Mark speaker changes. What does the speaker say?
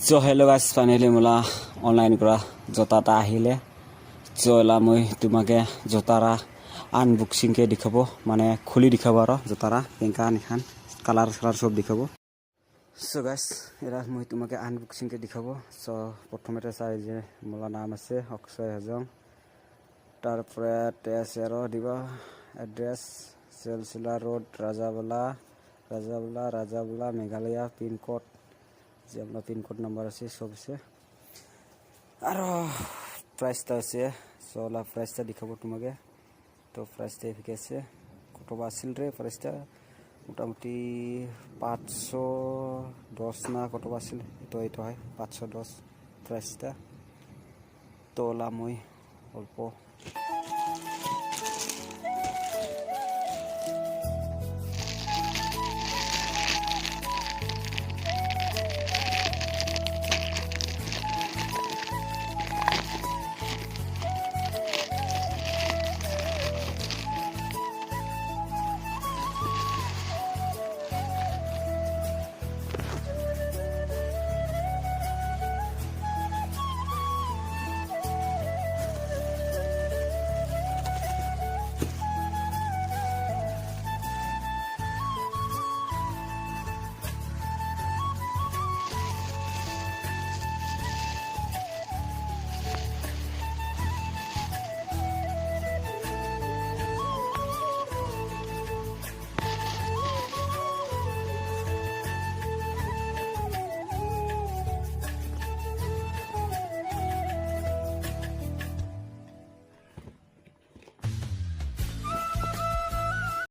Speaker 1: So hello guys, finally মোলা online কৰা জোতা এটা আহিলে। চলা মই তোমাকে জোতাৰা আনবক্সিং কে দেখাব, মানে খুলি দেখাব আৰু জোতাৰা কেনকা নিখান কালাৰ সব দেখাব। So guys, এৰা মই তোমাকে আনবক্সিং কে দেখাব। So প্ৰথমতে চাই যে মোলা নাম আছে অক্ষয় হাজং, তারপরে টেসেরো দিবা এড্রেস সেলসিলা রোড রাজাবলা মেঘালয় পিনকোড যে আপনার পিনকোড নাম্বার আছে সব আছে আর প্রাইসটা আছে। সোলা প্রাইসটা দেখাবো তোমাকে। তো প্রাইসটা এদিকে আছে, কত আসছিল রে প্রাইসটা, মোটামুটি 510 না কত আসছিল, তো এইটা হয় 510 প্রাইসটা। তো ওলা মই অল্প